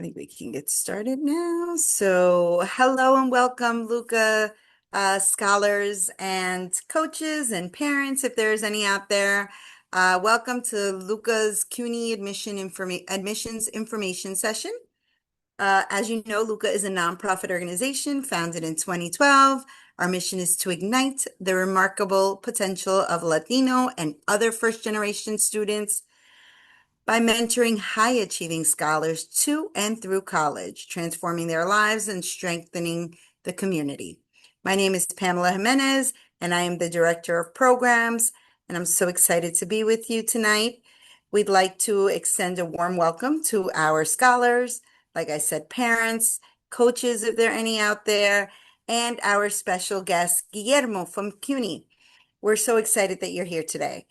think we can get started now. So, hello and welcome, Luca, scholars and coaches and parents, if there's any out there. Welcome to Luca's CUNY admissions information session. As you know, Luca is a nonprofit organization founded in 2012. Our mission is to ignite the remarkable potential of Latino and other first-generation students by mentoring high-achieving scholars to and through college, transforming their lives and strengthening the community. My name is Pamela Jimenez, and I am the Director of Programs, and I'm so excited to be with you tonight. We'd like to extend a warm welcome to our scholars, like I said, parents, coaches, if there are any out there, and our special guest, Guillermo from CUNY. We're so excited that you're here today.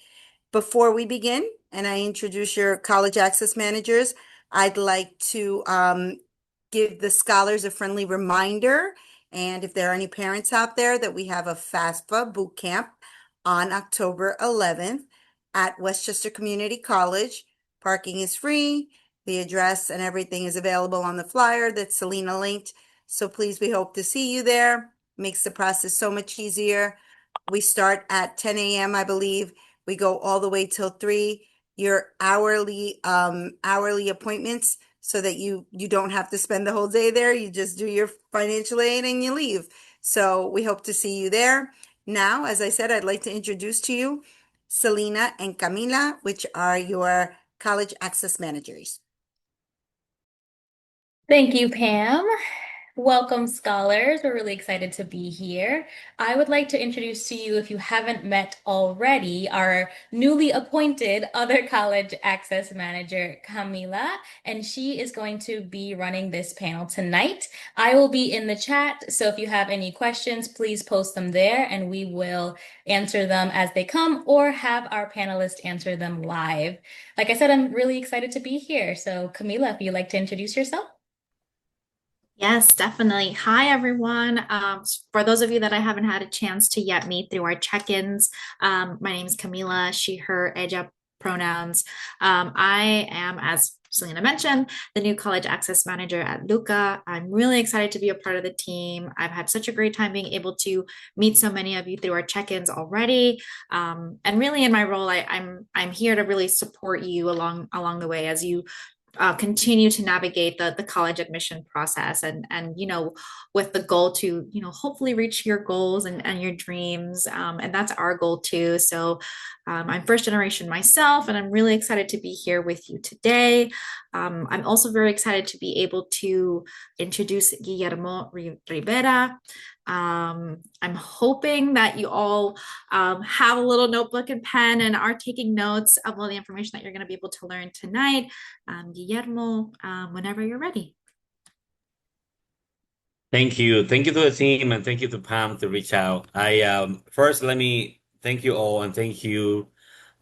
Before we begin, and I introduce your college access managers, I'd like to give the scholars a friendly reminder. And if there are any parents out there, that we have a FAFSA boot camp on October 11th at Westchester Community College. Parking is free. The address and everything is available on the flyer that Selena linked. So please, we hope to see you there. Makes the process so much easier. We start at 10 a.m., I believe. We go all the way till 3. Your hourly appointments, so that you don't have to spend the whole day there. You just do your financial aid and you leave. So we hope to see you there. Now, as I said, I'd like to introduce to you Selena and Camila, which are your college access managers. Thank you, Pam. Welcome, scholars. We're really excited to be here. I would like to introduce to you, if you haven't met already, our newly appointed other college access manager, Camila, and she is going to be running this panel tonight. I will be in the chat, so if you have any questions, please post them there and we will answer them as they come or have our panelists answer them live. Like I said, I'm really excited to be here. So, Camila, if you'd like to introduce yourself. Yes, definitely. Hi, everyone. For those of you that I haven't had a chance to yet meet through our check-ins, my name is Camila, she, her, ella pronouns. I am, as Selena mentioned, the new college access manager at Luca. I'm really excited to be a part of the team. I've had such a great time being able to meet so many of you through our check-ins already. And really in my role, I'm here to really support you along the way as you continue to navigate the college admission process and with the goal to hopefully reach your goals and your dreams, and that's our goal too. So I'm first generation myself, and I'm really excited to be here with you today. I'm also very excited to be able to introduce Guillermo Rivera. I'm hoping that you all have a little notebook and pen and are taking notes of all the information that you're going to be able to learn tonight. Guillermo, whenever you're ready. Thank you. Thank you to the team and thank you to Pam to reach out. I first let me thank you all and thank you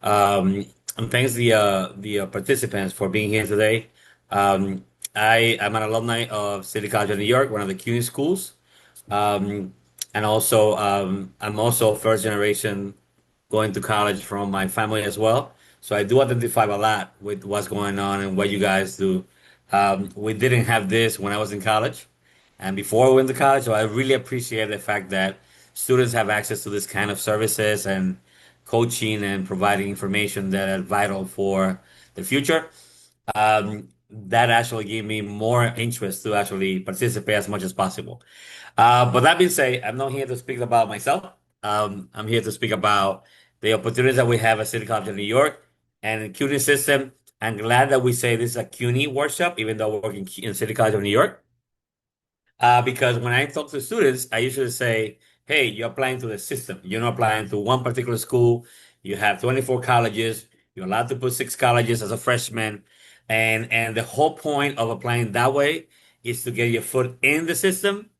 and thanks the participants for being here today. I am an alumni of City College of New York, one of the CUNY schools. Um, and also I'm also first generation going to college from my family as well. So I do identify a lot with what's going on and what you guys do. We didn't have this when I was in college and before I went to college, so I really appreciate the fact that students have access to this kind of services and coaching and providing information that are vital for the future. That actually gave me more interest to actually participate as much as possible. But that being said, I'm not here to speak about myself. I'm here to speak about the opportunities that we have at City College of New York and the CUNY system. I'm glad that we say this is a CUNY workshop, even though we're working in City College of New York. Because when I talk to students, I usually say, hey, you're applying to the system. You're not applying to one particular school. You have 24 colleges. You're allowed to put 6 colleges as a freshman. And the whole point of applying that way is to get your foot in the system.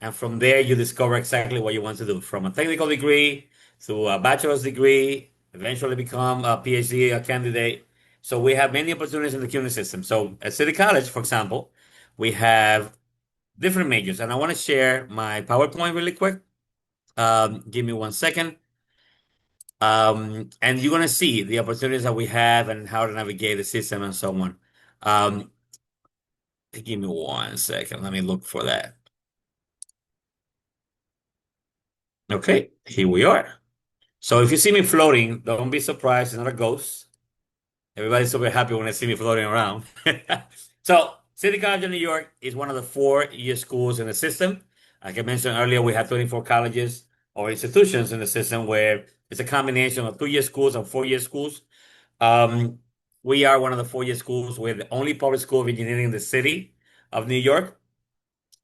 And from there, you discover exactly what you want to do, from a technical degree to a bachelor's degree, eventually become a PhD candidate. So we have many opportunities in the CUNY system. So at City College, for example, we have different majors. And I want to share my PowerPoint really quick. Give me 1 second. And you're going to see the opportunities that we have and how to navigate the system and so on. Um, Give me 1 second. Let me look for that. Okay, here we are. So if you see me floating, don't be surprised. It's not a ghost. Everybody's super happy when they see me floating around. So, City College of New York is one of the 4-year schools in the system. Like I mentioned earlier, we have 24 colleges or institutions in the system where it's a combination of 2-year schools and 4-year schools. Um, we are one of the 4-year schools with the only public school of engineering in the city of New York.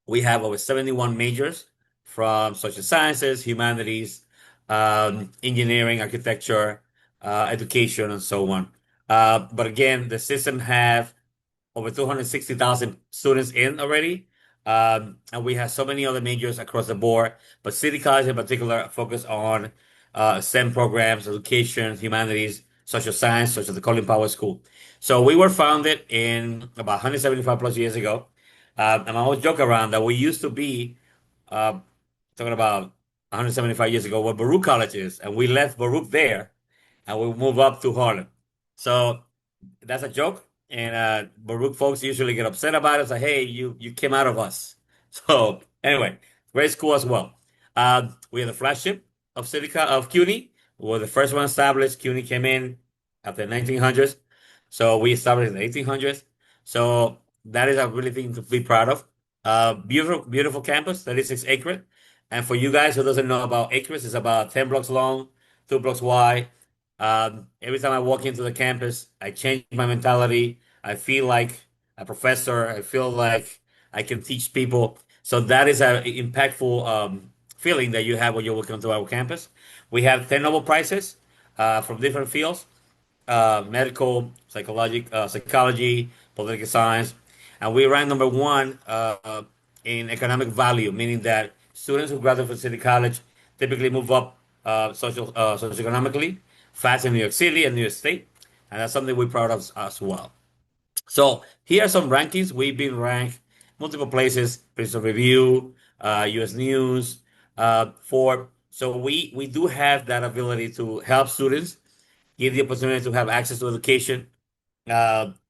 We have over 71 majors from social sciences, humanities, engineering, architecture, education, and so on. But again, the system have over 260,000 students in already. And we have so many other majors across the board, but City College in particular focus on STEM programs, education, humanities, social science, such as the Colin Powell School. So we were founded in about 175 plus years ago. And I always joke around that we used to be uh, talking about 175 years ago what Baruch College is, and we left Baruch there and we moved up to Harlem. So that's a joke, and Baruch folks usually get upset about it. It's like, hey, you came out of us. So anyway, great school as well. We are the flagship of of CUNY. We were the first one established. CUNY came in after the 1900s, so we established in the 1800s. So that is a really thing to be proud of. Beautiful, beautiful campus, 36 acres. And for you guys who doesn't know about acres, it's about 10 blocks long, 2 blocks wide. Every time I walk into the campus, I change my mentality. I feel like a professor. I feel like I can teach people. So that is an impactful feeling that you have when you walk into our campus. We have 10 Nobel Prizes from different fields, medical, psychology, political science, and we rank number one in economic value, meaning that students who graduate from City College typically move up socioeconomically fast in New York City and New York State, and that's something we're proud of as well. So here are some rankings. We've been ranked multiple places, Princeton Review, U.S. News, for so we do have that ability to help students, give the opportunity to have access to education,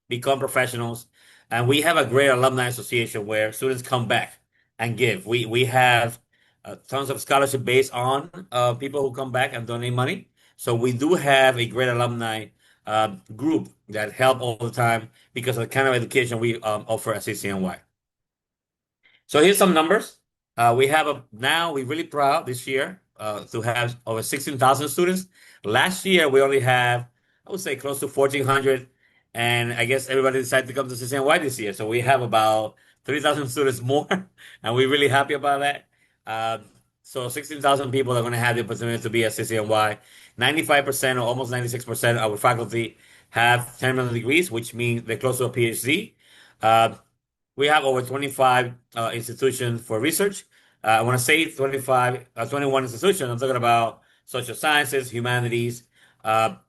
become professionals. And we have a great alumni association where students come back and give. We have tons of scholarship based on people who come back and donate money. So we do have a great alumni group that help all the time because of the kind of education we offer at CCNY. So here's some numbers. We have now we're really proud this year to have over 16,000 students. Last year we only have, I would say, close to 1,400, and I guess everybody decided to come to CCNY this year. So we have about 3,000 students more, and we're really happy about that. Uh, so 16,000 people are going to have the opportunity to be at CCNY. 95% or almost 96% of our faculty have terminal degrees, which means they're close to a PhD. Uh, we have over 25 institutions for research. I want to say 21 institutions. I'm talking about social sciences, humanities,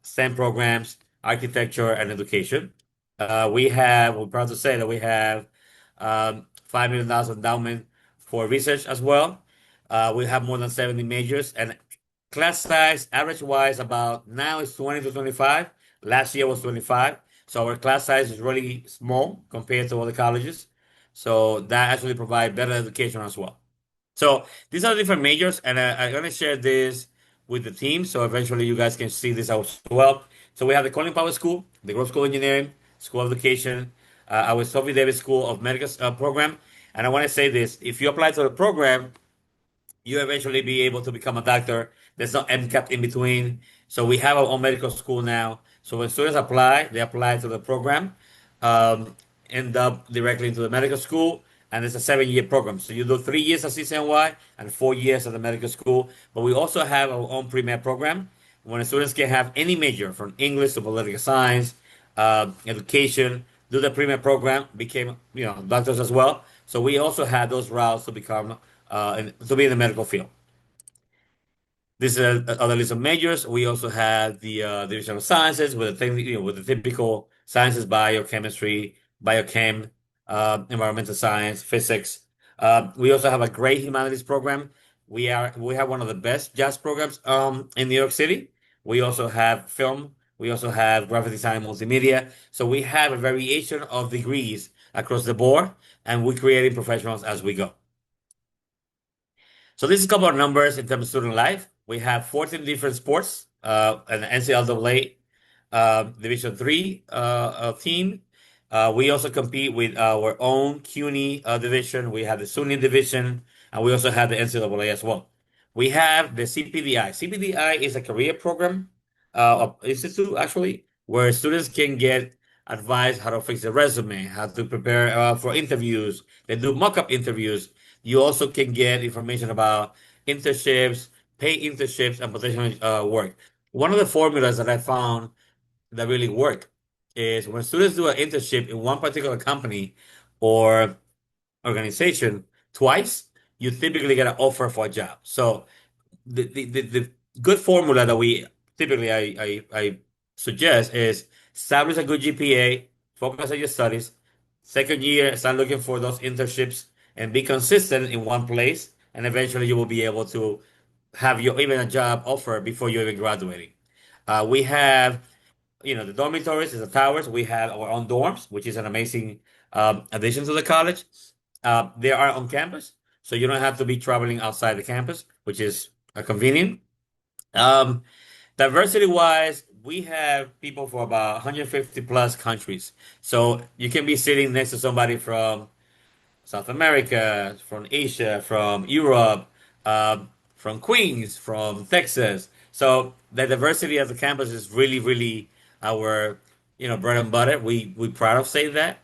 STEM programs, architecture, and education. We're proud to say that we have $5 million endowment for research as well. We have more than 70 majors, and class size, average wise, about now is 20 to 25. Last year was 25. So our class size is really small compared to other colleges. So that actually provide better education as well. So these are different majors, and I'm gonna share this with the team, so eventually you guys can see this as well. So we have the Colin Powell School, the Grove School of Engineering, School of Education, our Sophie Davis School of Medical program. And I want to say this: if you apply to the program, you eventually be able to become a doctor. There's no MCAT in between. So we have our own medical school now. So when students apply, they apply to the program, um, end up directly into the medical school, and it's a 7-year program. So you do 3 years at CCNY and 4 years at the medical school. But we also have our own pre-med program when the students can have any major from English to political science, education, do the pre-med program, became doctors as well. So we also had those routes to become to be in the medical field. This is other list of majors. We also have the division of sciences with with the typical sciences, biochemistry, biochem, environmental science, physics. We also have a great humanities program. We have one of the best jazz programs in New York City. We also have film. We also have graphic design, multimedia. So we have a variation of degrees across the board, and we're creating professionals as we go. So this is a couple of numbers in terms of student life. We have 14 different sports, an NCAA Division III team. We also compete with our own CUNY division. We have the SUNY division, and we also have the NCAA as well. We have the CPDI. CPDI is a career program, institute actually, where students can get advice how to fix a resume, how to prepare for interviews. They do mock-up interviews. You also can get information about internships, pay internships, and potential work. One of the formulas that I found that really work is when students do an internship in one particular company or organization twice, you typically get an offer for a job. So the good formula that we typically I suggest is establish a good GPA, focus on your studies. Second year, start looking for those internships and be consistent in one place, and eventually you will be able to have your even a job offer before you're even graduating. We have, the dormitories is the towers. We have our own dorms, which is an amazing addition to the college. They are on campus, so you don't have to be traveling outside the campus, which is convenient. Um, Diversity wise, we have people from about 150 plus countries. So you can be sitting next to somebody from South America, from Asia, from Europe, from Queens, from Texas. So the diversity of the campus is really, really our, bread and butter. We proud of saying that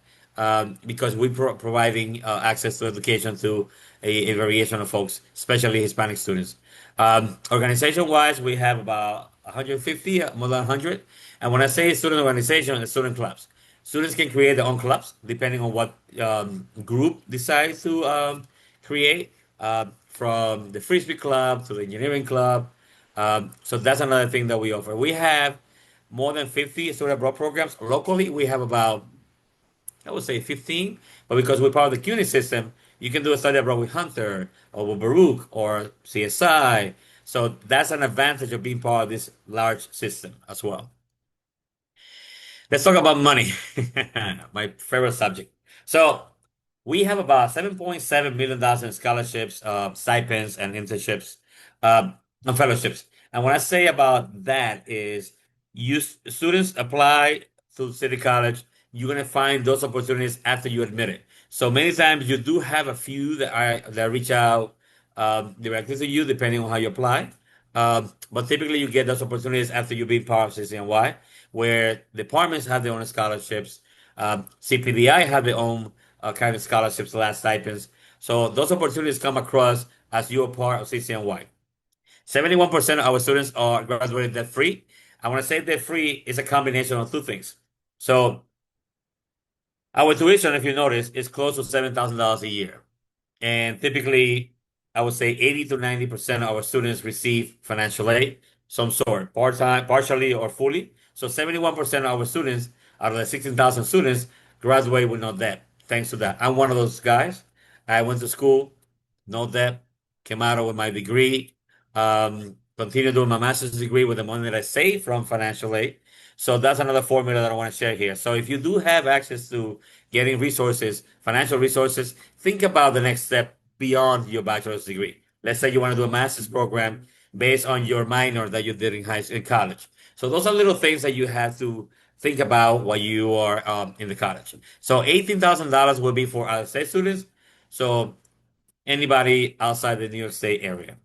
because we're providing access to education to a variation of folks, especially Hispanic students. Organization-wise, we have about 150, more than 100. And when I say student organization, it's student clubs. Students can create their own clubs depending on what group decides to create, from the frisbee club to the engineering club. So that's another thing that we offer. We have more than 50 student abroad programs. Locally, we have about, I would say 15, but because we're part of the CUNY system, you can do a study abroad with Hunter or with Baruch or CSI. So that's an advantage of being part of this large system as well. Let's talk about money, my favorite subject. So we have about $7.7 million in scholarships, stipends, and internships, and fellowships. And when I say about that is students apply to City College, you're gonna find those opportunities after you admit it. So many times you do have a few that reach out directly to you, depending on how you apply. But typically you get those opportunities after you've been part of CCNY, where departments have their own scholarships. CPDI have their own kind of scholarships, last stipends. So those opportunities come across as you're part of CCNY. 71% of our students are graduated debt free. I want to say debt free is a combination of two things. So our tuition, if you notice, is close to $7,000 a year. And typically, I would say 80 to 90% of our students receive financial aid, some sort, part-time, partially or fully. So 71% of our students out of the 16,000 students graduate with no debt. Thanks to that. I'm one of those guys. I went to school, no debt, came out with my degree, continued doing my master's degree with the money that I saved from financial aid. So that's another formula that I want to share here. So if you do have access to getting resources, financial resources, think about the next step beyond your bachelor's degree. Let's say you want to do a master's program based on your minor that you did in college. So those are little things that you have to think about while you are in the college. So $18,000 will be for out-of-state students. So anybody outside the New York State area.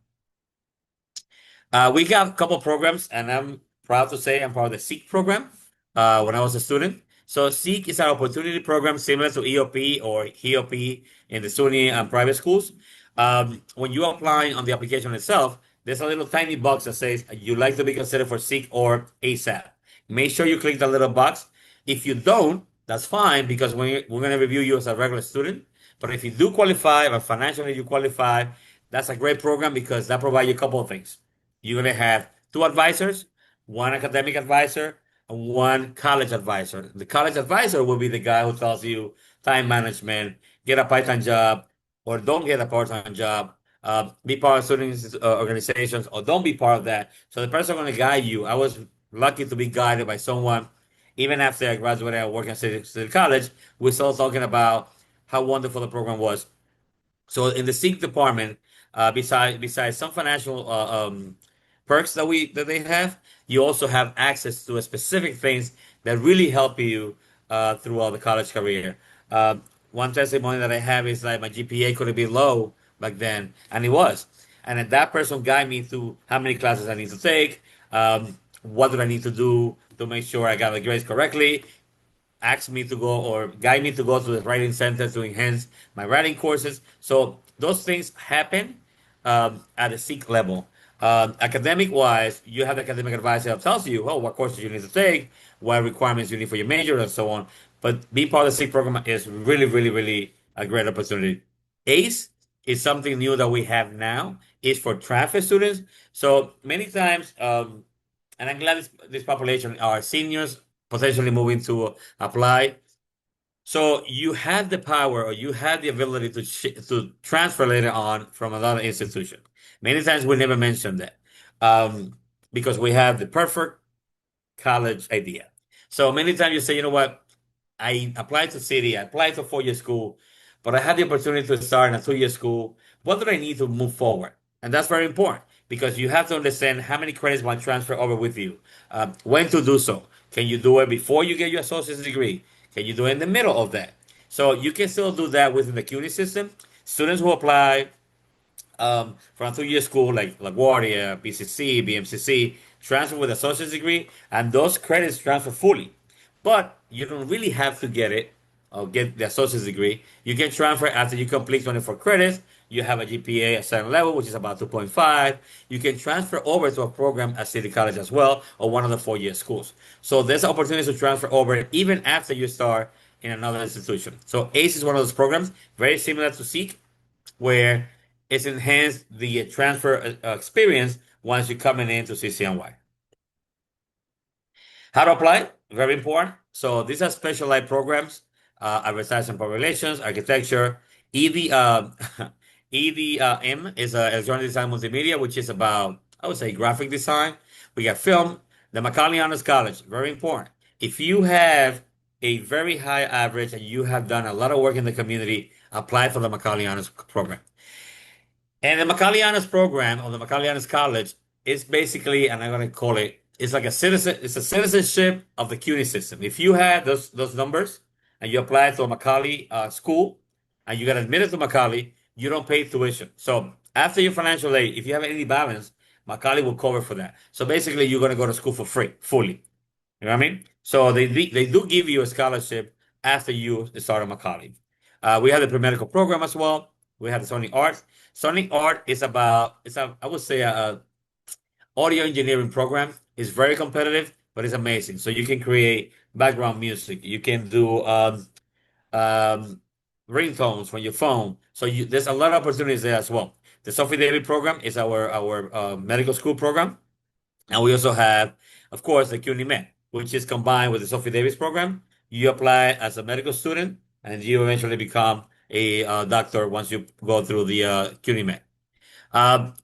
We got a couple programs, and I'm proud to say I'm part of the SEEK program when I was a student. So SEEK is an opportunity program similar to EOP or HEOP in the SUNY and private schools. When you apply on the application itself, there's a little tiny box that says you'd like to be considered for SEEK or ASAP. Make sure you click the little box. If you don't, that's fine because we're going to review you as a regular student. But if you do qualify or financially you qualify, that's a great program because that provides you a couple of things. You're going to have two advisors, one academic advisor, and one college advisor. The college advisor will be the guy who tells you time management, get a part-time job, or don't get a part-time job, be part of student organizations, or don't be part of that. So the person going to guide you. I was lucky to be guided by someone Even after I graduated and worked at City College, we're still talking about how wonderful the program was. So in the Sikh department, besides some financial perks that they have, you also have access to a specific things that really help you throughout the college career. Uh, One testimony that I have is like my GPA could have been low back then, and it was. And then that person guided me through how many classes I need to take, what do I need to do to make sure I got the grades correctly, ask me to go or guide me to go to the writing center to enhance my writing courses. So those things happen at a SEEK level. Academic wise, you have the academic advisor that tells you, oh, what courses you need to take, what requirements you need for your major, and so on. But being part of the SEEK program is really, really, really a great opportunity. ACE is something new that we have now. It's for transfer students. So many times, and I'm glad this population are seniors potentially moving to apply. So you have the power or you have the ability to transfer later on from another institution. Many times we never mention that because we have the perfect college idea. So many times you say, you know what, I applied to city, I applied to 4 year school, but I had the opportunity to start in a 2 year school. What do I need to move forward? And that's very important because you have to understand how many credits want to transfer over with you, when to do so. Can you do it before you get your associate's degree? Can you do it in the middle of that? So you can still do that within the CUNY system. Students who apply from 2 year school like LaGuardia, BCC, BMCC, transfer with associate's degree, and those credits transfer fully. But you don't really have to get it or get the associate's degree. You can transfer after you complete 24 credits. You have a GPA at certain level, which is about 2.5. You can transfer over to a program at City College as well, or one of the 4 year schools. So there's opportunities to transfer over even after you start in another institution. So ACE is one of those programs, very similar to SEEK, where it's enhanced the transfer experience once you're coming into CCNY. How to apply? Very important. So these are specialized programs, advertising public relations, architecture, ED, EDM is electronic design multimedia, which is about, I would say, graphic design. We got film, the Macaulay Honors College, very important. If you have a very high average and you have done a lot of work in the community, apply for the Macaulay Honors program. And the Macallianas program or the Macallianas College is basically, and I'm going to call it, it's like a citizen, it's a citizenship of the CUNY system. If you had those numbers and you apply to a Macaulay school and you get admitted to Macaulay, you don't pay tuition. So after your financial aid, if you have any balance, Macaulay will cover for that. So basically, you're going to go to school for free, fully. You know what I mean? So they do give you a scholarship after you start a Macaulay. We have the pre-medical program as well. We have the Sonic Art. Sonic Art is about it's a I would say a audio engineering program. It's very competitive, but it's amazing. So you can create background music. You can do um, ringtones from your phone. So there's a lot of opportunities there as well. The Sophie David program is our medical school program. And we also have, of course, the CUNY Med, which is combined with the Sophie Davis program. You apply as a medical student, and you eventually become a doctor once you go through the CUNY Med.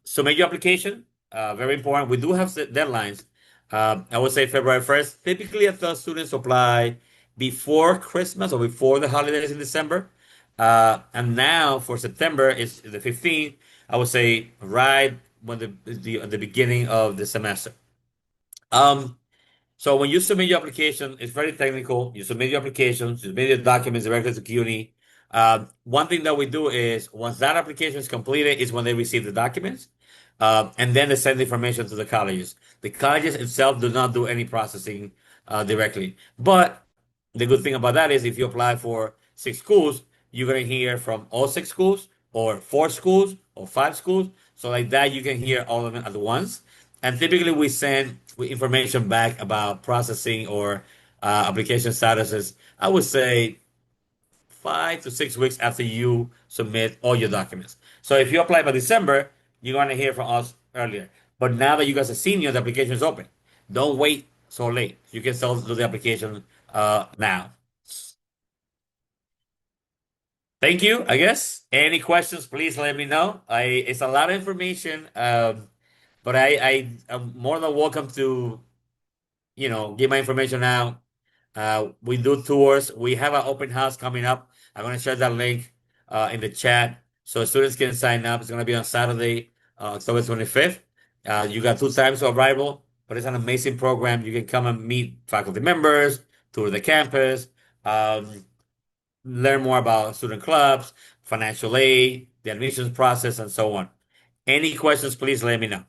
Submit your application. Very important. We do have deadlines. I would say February 1st. Typically, if the students apply before Christmas or before the holidays in December. And now for September is the 15th. I would say right when the beginning of the semester. Um, so when you submit your application, it's very technical. You submit your application, you submit your documents directly to CUNY. One thing that we do is once that application is completed, is when they receive the documents, and then they send the information to the colleges. The colleges itself do not do any processing directly. But the good thing about that is if you apply for 6 schools, you're gonna hear from all 6 schools, or 4 schools, or 5 schools. So like that, you can hear all of them at once. And typically, we send information back about processing or application statuses. I would say 5 to 6 weeks after you submit all your documents. So if you apply by December, you're going to hear from us earlier. But now that you guys are senior, the application is open. Don't wait so late. You can still do the application now. Thank you, I guess. Any questions, please let me know. It's a lot of information, but I'm more than welcome to give my information out. We do tours. We have an open house coming up. I'm going to share that link in the chat so students can sign up. It's going to be on Saturday, October 25th. You got two times of arrival, but it's an amazing program. You can come and meet faculty members, tour the campus, um, learn more about student clubs, financial aid, the admissions process, and so on. Any questions, please let me know.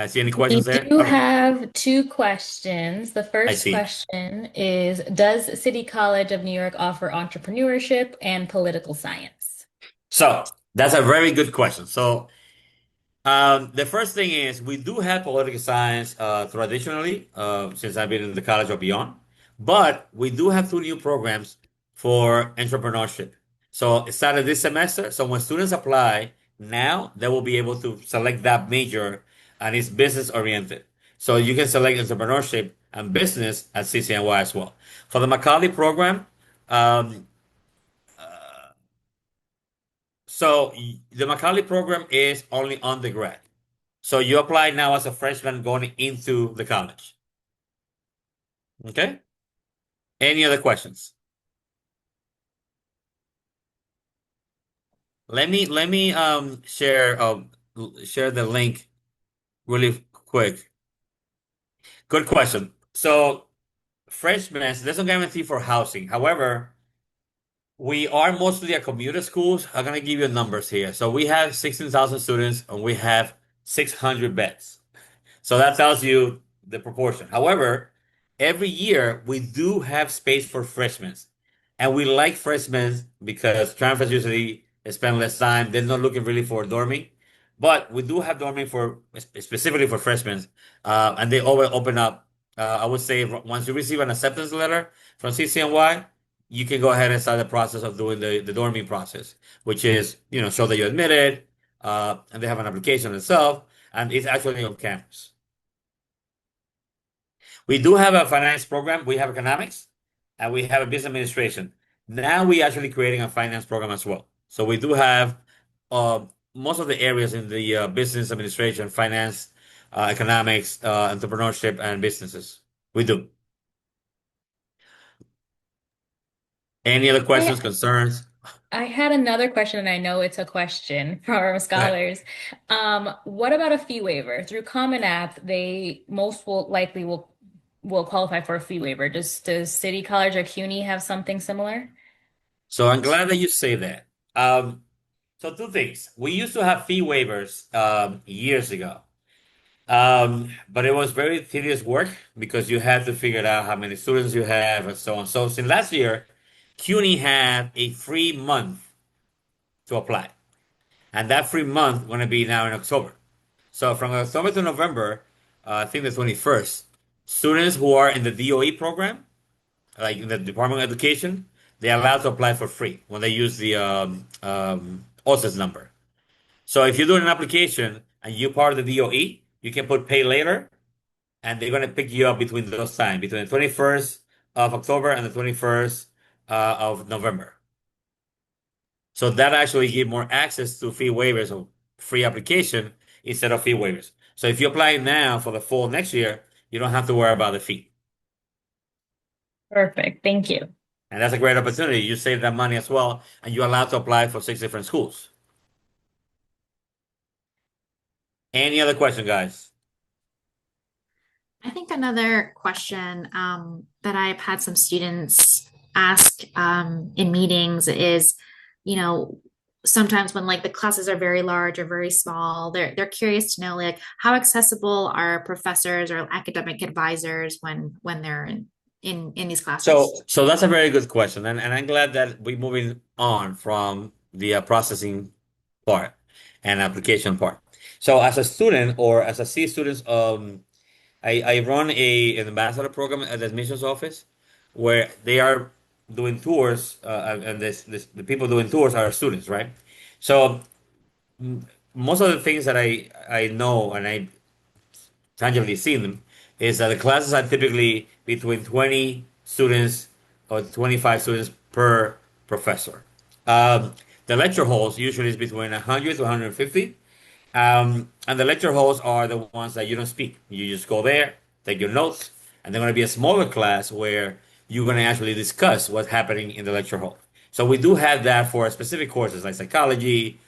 See any We questions there? do Okay, have two questions. The I first see. question is, does City College of New York offer entrepreneurship and political science? So that's a very good question. So the first thing is we do have political science traditionally since I've been in the college or beyond, but we do have two new programs for entrepreneurship. So it started this semester. So when students apply now, they will be able to select that major and it's business oriented. So you can select entrepreneurship and business at CCNY as well. For the Macaulay program, um, the Macaulay program is only undergrad. So you apply now as a freshman going into the college. Okay? Any other questions? Let me share the link really quick. Good question. So freshmen, there's no guarantee for housing. However, we are mostly a commuter schools. I'm gonna give you numbers here. So we have 16,000 students and we have 600 beds. So that tells you the proportion. However, every year we do have space for freshmen. And we like freshmen because transfers usually spend less time. They're not looking really for dorming. But we do have dorming for specifically for freshmen. And they always open up. I would say once you receive an acceptance letter from CCNY, you can go ahead and start the process of doing the dorming process, which is, show that you're admitted, and they have an application itself, and it's actually on campus. We do have a finance program. We have economics and we have a business administration. Now we actually creating a finance program as well. So we do have uh, most of the areas in the business administration, finance, economics, entrepreneurship, and businesses. We do. Any other questions, I concerns? I had another question, and I know it's a question for our Go ahead. scholars. What about a fee waiver? Through Common App, they most will likely will qualify for a fee waiver. Does City College or CUNY have something similar? So I'm glad that you say that. Um, so two things. We used to have fee waivers years ago. But it was very tedious work because you had to figure out how many students you have and so on. So since last year, CUNY had a free month to apply. And that free month going to be now in October. So from October to November, I think the 21st, students who are in the DOE program, like in the Department of Education, they're allowed to apply for free when they use the OSIS number. So if you're doing an application and you're part of the DOE, you can put pay later and they're going to pick you up between those times, between the 21st of October and the 21st of November. So that actually give more access to fee waivers or free application instead of fee waivers. So if you apply now for the fall next year, you don't have to worry about the fee. Perfect. Thank you. And that's a great opportunity. You save that money as well, and you're allowed to apply for 6 different schools. Any other question, guys? I think another question that I've had some students ask in meetings is, you know, sometimes when like the classes are very large or very small, they're curious to know like how accessible are professors or academic advisors when they're in these So, classes? so that's a very good question, and I'm glad that we're moving on from the processing part and application part. So, as a student or as a C student, I run an ambassador program at the admissions office where they are doing tours, and the people doing tours are students, right? So, most of the things that I know and I tangibly seen them is that the classes are typically between 20 students or 25 students per professor. The lecture halls usually is between 100 to 150. And the lecture halls are the ones that you don't speak. You just go there, take your notes, and they're going to be a smaller class where you're going to actually discuss what's happening in the lecture hall. So we do have that for specific courses like psychology,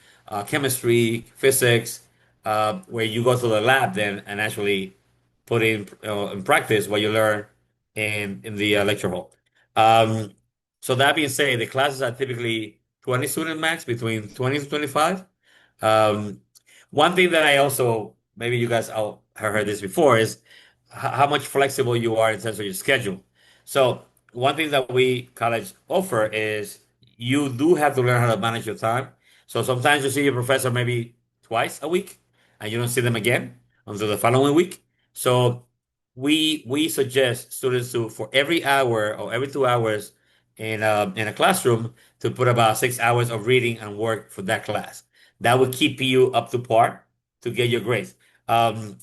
chemistry, physics, where you go to the lab then and actually put in practice what you learn in the lecture hall. Um, so that being said, the classes are typically 20 student max, between 20 to 25. Um, One thing that I also, maybe you guys all have heard this before, is how much flexible you are in terms of your schedule. So one thing that we college offer is you do have to learn how to manage your time. So sometimes you see your professor maybe twice a week and you don't see them again until the following week. So we suggest students to, for every hour or every 2 hours in a classroom, to put about 6 hours of reading and work for that class. That would keep you up to par to get your grades. Um,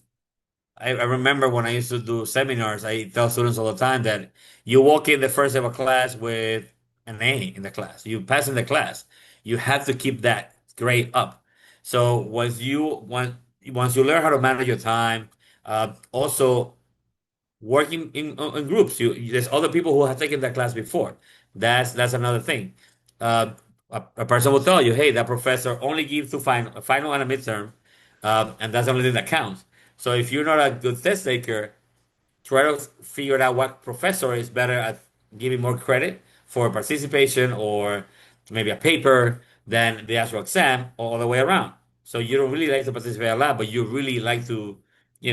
I remember when I used to do seminars, I tell students all the time that you walk in the first day of a class with an A in the class. You pass in the class. You have to keep that grade up. So once you learn how to manage your time, also working in groups. There's other people who have taken that class before. That's another thing. Uh, a person will tell you, hey, that professor only gives to final, a final and a midterm, and that's the only thing that counts. So if you're not a good test taker, try to figure out what professor is better at giving more credit for participation or maybe a paper than the actual exam, or all the way around. So you don't really like to participate a lot, but you really like to,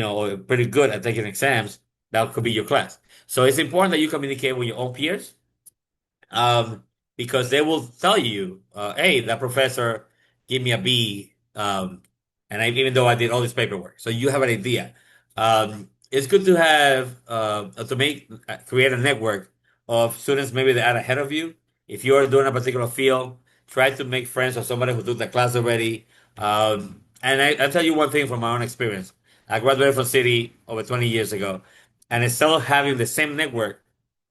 or pretty good at taking exams. That could be your class. So it's important that you communicate with your own peers, um, because they will tell you, hey, that professor gave me a B, and even though I did all this paperwork, so you have an idea. It's good to have create a network of students maybe that are ahead of you. If you are doing a particular field, try to make friends with somebody who took the class already. And I'll tell you one thing from my own experience. I graduated from City over 20 years ago, and it's still having the same network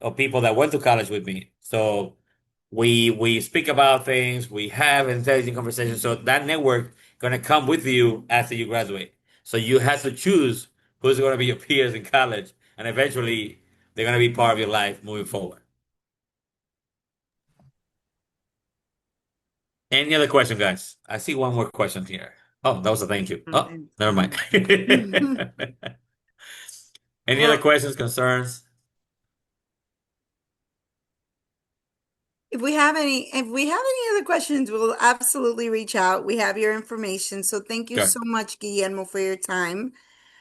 of people that went to college with me. So we speak about things, we have intelligent conversations. So that network gonna come with you after you graduate. So you have to choose who's gonna be your peers in college, and eventually they're gonna be part of your life moving forward. Any other question, guys? I see one more question here. Oh, that was a thank you. Oh, never mind. Any other Well, questions, concerns? if we have any other questions, we'll absolutely reach out. We have your information. So thank you Sure. so much, Guillermo, for your time.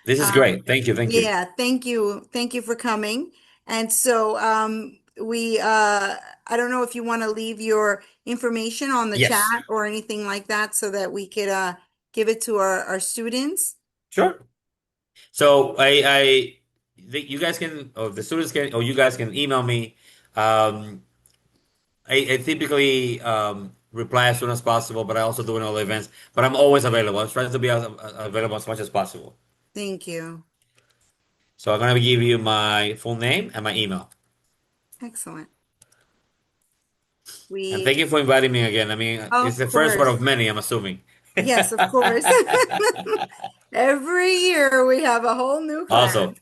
This is Um, great. Thank you. Thank you. yeah, thank you. Thank you for coming. And so I don't know if you want to leave your information on the chat Yes. or anything like that so that we could give it to our students. Sure. So you guys can, or the students can, or you guys can email me. Um, I typically reply as soon as possible, but I also do in all the events. But I'm always available. I'm trying to be available as much as possible. Thank you. So I'm gonna give you my full name and my email. Excellent. And We, thank you for inviting me again. I mean, it's of the first one course. of many, I'm assuming. Yes, of course. Every year we have a whole new class. Also,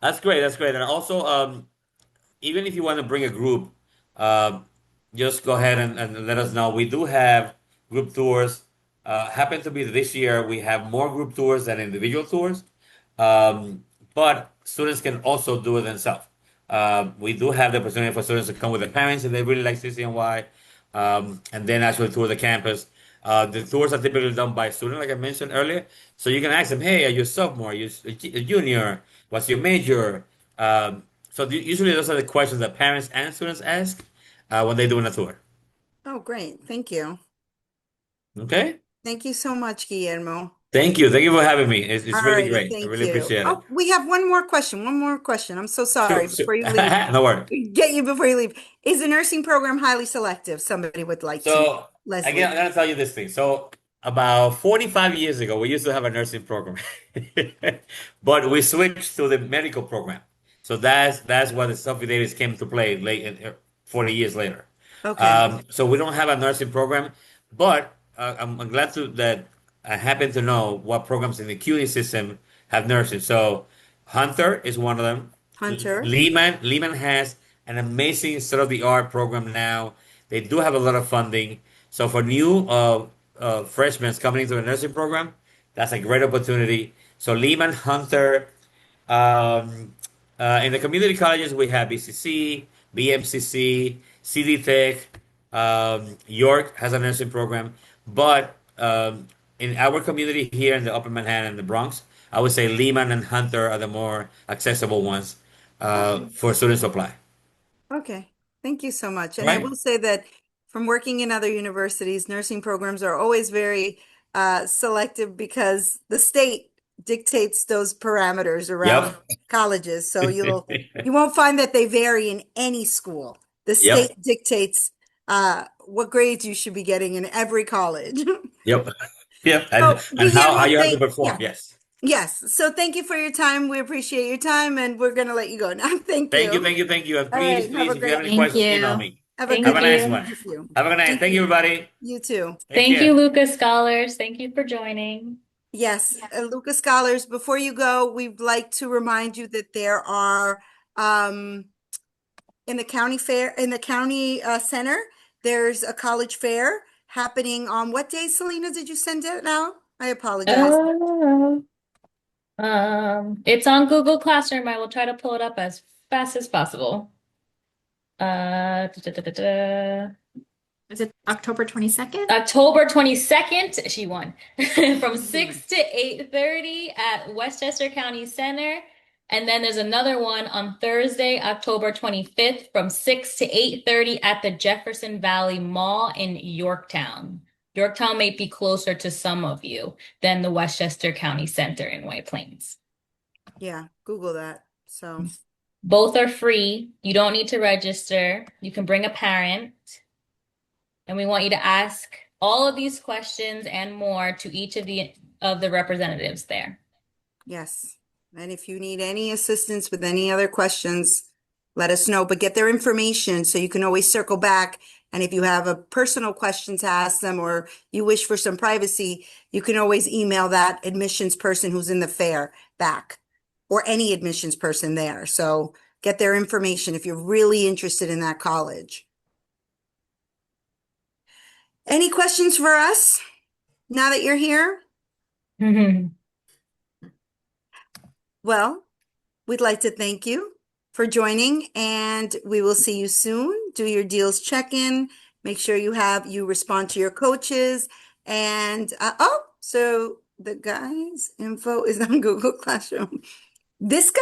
that's great. That's great. And also, even if you want to bring a group, um, just go ahead and let us know. We do have group tours. Happen to be this year we have more group tours than individual tours, but students can also do it themselves. We do have the opportunity for students to come with their parents if they really like CCNY, and then actually tour the campus. The tours are typically done by a student, like I mentioned earlier. So you can ask them, "Hey, are you a sophomore? Are you a junior? What's your major?" So usually those are the questions that parents and students ask when they're doing a tour. Oh, great. Thank you. Okay? Thank you so much, Guillermo. Thank you. Thank you for having me. It's All really righty, great. I thank really you. appreciate it. Oh, we have one more question. One more question. I'm so sorry Sure, sure. before you leave. No worry. Get you before you leave. Is the nursing program highly selective? Somebody would like to know. So Leslie. I gotta tell you this thing. So about 45 years ago, we used to have a nursing program, but we switched to the medical program. So that's why the Sophie Davis came to play 40 years later. Okay. So we don't have a nursing program, but I'm glad that I happen to know what programs in the CUNY system have nursing. So Hunter is one of them. Hunter. Lehman has an amazing state-of-the-art program now. They do have a lot of funding. So for new freshmen coming into the nursing program, that's a great opportunity. So Lehman, Hunter, um, in the community colleges, we have BCC, BMCC, CD Tech. York has a nursing program, but in our community here in the Upper Manhattan and the Bronx, I would say Lehman and Hunter are the more accessible ones Okay. for student supply. Okay. Thank you so much. And I Right? will say that from working in other universities, nursing programs are always very selective because the state dictates those parameters around Yep. colleges. So you won't find that they vary in any school. The Yep. state dictates what grades you should be getting in every college. Yep. Yep. So, And how Guillermo, you have to thank, perform. yeah, Yes. yes. So thank you for your time. We appreciate your time and we're going to let you go now. Thank Thank you. you. Thank you. Thank you. And All please, right. Have please, a if you have great, any Thank questions, email you. me. have a Thank Have good a nice you. one. weekend with you. Have a good night. Thank Thank you, you. everybody. You too. Take Thank you, care. Lucas Scholars. Thank you for joining. Yes, Lucas Scholars, before you go, we'd like to remind you that there are um, in the county fair, in the county center, there's a college fair happening on what day, Selena, did you send it out? I apologize. Oh, it's on Google Classroom. I will try to pull it up as fast as possible. Da, da, da, da, da. Is it October 22nd? October 22nd, she won from Mhm. 6 to 8:30 at Westchester County Center. And then there's another one on Thursday, October 25th from 6 to 8:30 at the Jefferson Valley Mall in Yorktown. Yorktown may be closer to some of you than the Westchester County Center in White Plains. Yeah, Google that. So, Both are free. You don't need to register. You can bring a parent. And we want you to ask all of these questions and more to each of the representatives there. yes. And if you need any assistance with any other questions, let us know, but get their information so you can always circle back. And if you have a personal question to ask them or you wish for some privacy, you can always email that admissions person who's in the fair back or any admissions person there. So get their information if you're really interested in that college. Any questions for us now that you're here? Well, we'd like to thank you for joining and we will see you soon. Do your deals check-in. Make sure you respond to your coaches. And so the guy's info is on Google Classroom. This guy